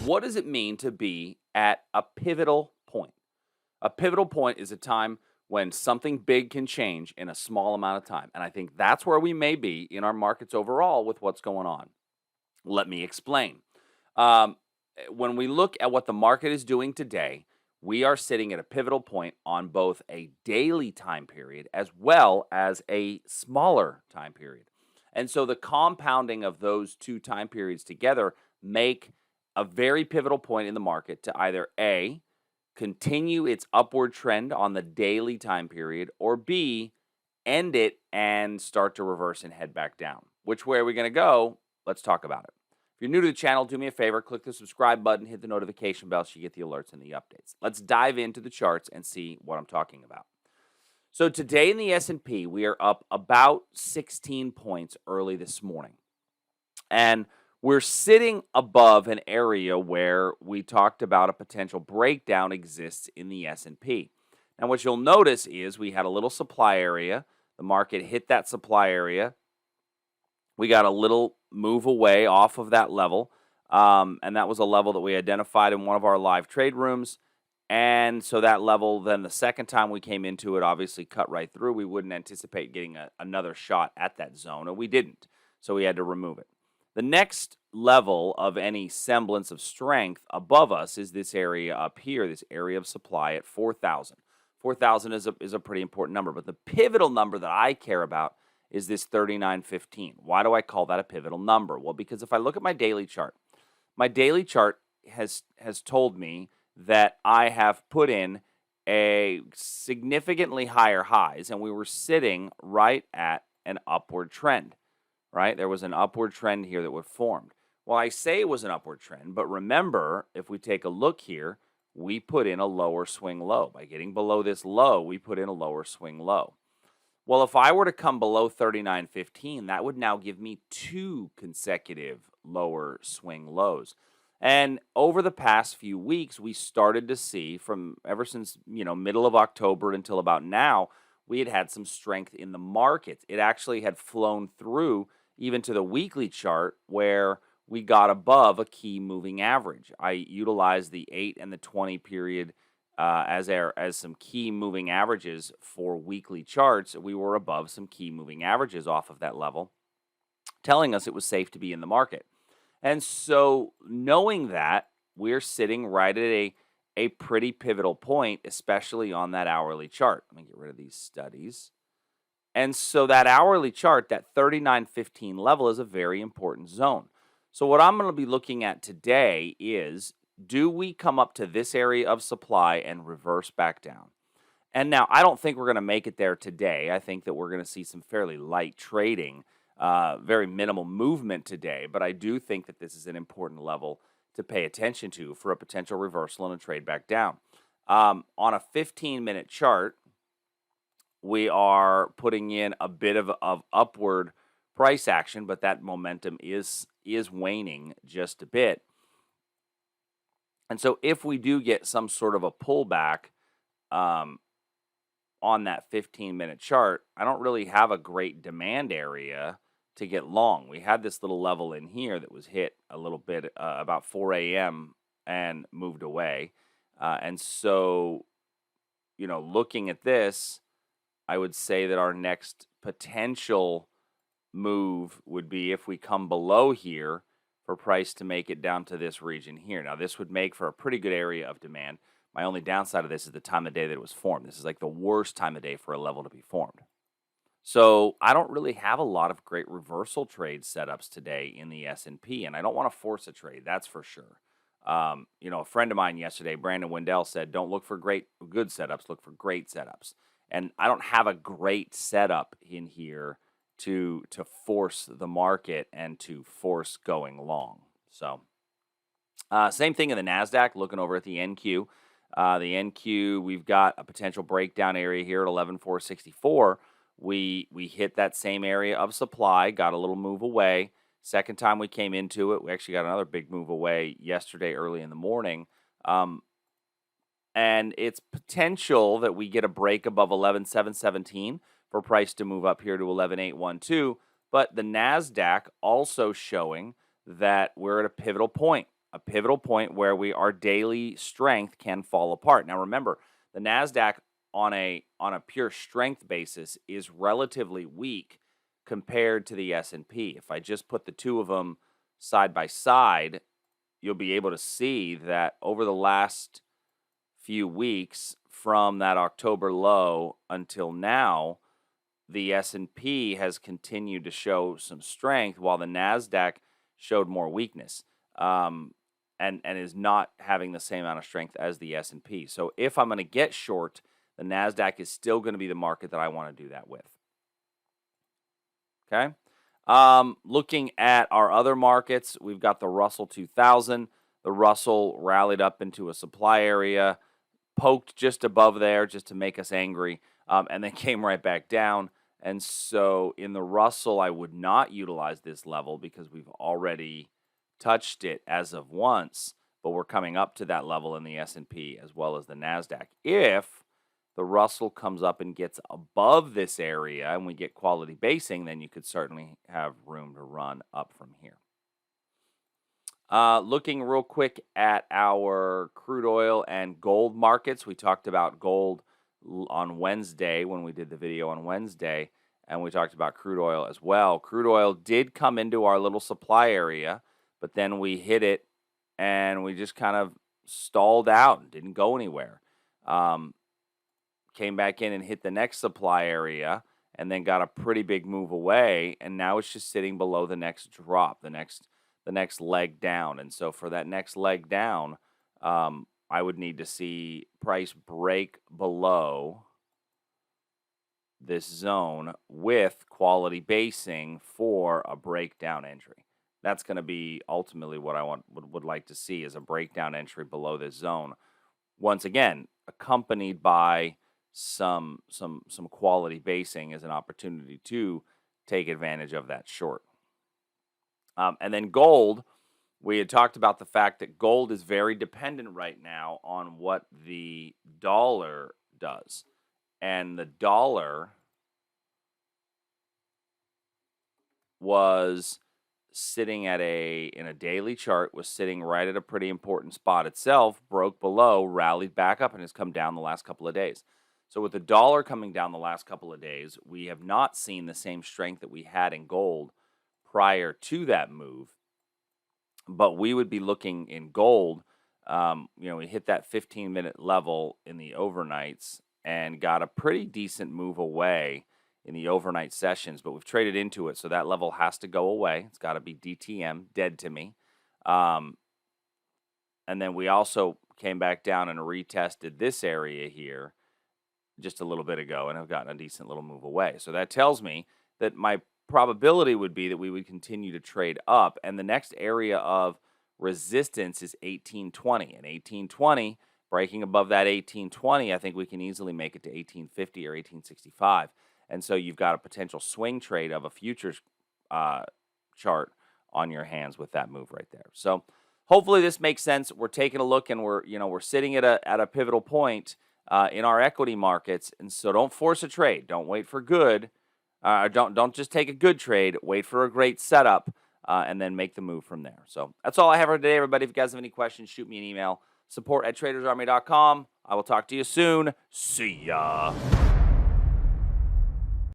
what does it mean to be at a pivotal point? A pivotal point is a time when something big can change in a small amount of time. And I think that's where we may be in our markets overall with what's going on. Let me explain. Um, when we look at what the market is doing today, we are sitting at a pivotal point on both a daily time period as well as a smaller time period. And so the compounding of those two time periods together make a very pivotal point in the market to either A, continue its upward trend on the daily time period, or B, end it and start to reverse and head back down. Which way are we going to go? Let's talk about it. If you're new to the channel, do me a favor, click the subscribe button, hit the notification bell so you get the alerts and the updates. Let's dive into the charts and see what I'm talking about. So today in the S&P, we are up about 16 points early this morning. And we're sitting above an area where we talked about a potential breakdown exists in the S&P. Now what you'll notice is we had a little supply area. The market hit that supply area. We got a little move away off of that level, and that was a level that we identified in one of our live trade rooms. And so that level, then the second time we came into it, obviously cut right through. We wouldn't anticipate getting another shot at that zone, and we didn't. So we had to remove it. The next level of any semblance of strength above us is this area up here, this area of supply at 4,000. 4,000 is a pretty important number, but the pivotal number that I care about is this 39.15. Why do I call that a pivotal number? Well, because if I look at my daily chart has told me that I have put in a significantly higher highs, and we were sitting right at an upward trend, right? There was an upward trend here that was formed. Well, I say it was an upward trend, but remember, if we take a look here, we put in a lower swing low. By getting below this low, we put in a lower swing low. Well, if I were to come below 39.15, that would now give me two consecutive lower swing lows. And over the past few weeks, we started to see from ever since, middle of October until about now, we had some strength in the market. It actually had flown through even to the weekly chart where we got above a key moving average. I utilized the 8 and the 20 period as some key moving averages for weekly charts. We were above some key moving averages off of that level, telling us it was safe to be in the market. And so knowing that, we're sitting right at a pretty pivotal point, especially on that hourly chart. Let me get rid of these studies. And so that hourly chart, that 39.15 level, is a very important zone. So what I'm going to be looking at today is, do we come up to this area of supply and reverse back down? And now, I don't think we're going to make it there today. I think that we're going to see some fairly light trading, very minimal movement today. But I do think that this is an important level to pay attention to for a potential reversal and a trade back down. On a 15-minute chart, we are putting in a bit of upward price action, but that momentum is waning just a bit. And so if we do get some sort of a pullback on that 15-minute chart, I don't really have a great demand area to get long. We had this little level in here that was hit a little bit about 4 a.m. and moved away. And so, looking at this, I would say that our next potential move would be if we come below here for price to make it down to this region here. Now, this would make for a pretty good area of demand. My only downside of this is the time of day that it was formed. This is like the worst time of day for a level to be formed. So I don't really have a lot of great reversal trade setups today in the S&P, and I don't want to force a trade, that's for sure. A friend of mine yesterday, Brandon Wendell, said, don't look for good setups, look for great setups. And I don't have a great setup in here to force the market and to force going long. So same thing in the NASDAQ, looking over at the NQ. The NQ, we've got a potential breakdown area here at 11,464. We hit that same area of supply, got a little move away. Second time we came into it, we actually got another big move away yesterday early in the morning. And it's potential that we get a break above 11,717 for price to move up here to 11,812. But the NASDAQ also showing that we're at a pivotal point. a pivotal point where our daily strength can fall apart. Now remember, the Nasdaq on a pure strength basis is relatively weak compared to the S&P. If I just put the two of them side by side, you'll be able to see that over the last few weeks from that October low until now, the S&P has continued to show some strength while the Nasdaq showed more weakness, and is not having the same amount of strength as the S&P. So if I'm going to get short, the Nasdaq is still going to be the market that I want to do that with. Okay. Looking at our other markets, we've got the Russell 2000. The Russell rallied up into a supply area, poked just above there just to make us angry, and then came right back down. And so in the Russell, I would not utilize this level because we've already touched it as of once, but we're coming up to that level in the S&P as well as the Nasdaq. If the Russell comes up and gets above this area and we get quality basing, then you could certainly have room to run up from here. Looking real quick at our crude oil and gold markets, we talked about gold on Wednesday when we did the video on Wednesday, and we talked about crude oil as well. Crude oil did come into our little supply area, but then we hit it and we just kind of stalled out and didn't go anywhere. Came back in and hit the next supply area and then got a pretty big move away, and now it's just sitting below the next drop, the next leg down. And so for that next leg down, I would need to see price break below this zone with quality basing for a breakdown entry. That's going to be ultimately what I would like to see, is a breakdown entry below this zone. Once again, accompanied by some quality basing as an opportunity to take advantage of that short. And then gold, we had talked about the fact that gold is very dependent right now on what the dollar does. And the dollar was sitting in a daily chart, was sitting right at a pretty important spot itself, broke below, rallied back up, and has come down the last couple of days. So with the dollar coming down the last couple of days, we have not seen the same strength that we had in gold prior to that move. But we would be looking in gold, we hit that 15-minute level in the overnights and got a pretty decent move away in the overnight sessions, but we've traded into it, so that level has to go away. It's got to be DTM, dead to me. And then we also came back down and retested this area here just a little bit ago and have gotten a decent little move away. So that tells me that my probability would be that we would continue to trade up, and the next area of resistance is 1820. And 1820, breaking above that 1820, I think we can easily make it to 1850 or 1865. And so you've got a potential swing trade of a futures chart on your hands with that move right there. So hopefully this makes sense. We're taking a look, and we're sitting at a pivotal point in our equity markets, and so don't force a trade. Don't wait for good. Don't just take a good trade. Wait for a great setup, and then make the move from there. So that's all I have for today, everybody. If you guys have any questions, shoot me an email. Support@TradersArmy.com. I will talk to you soon. See ya.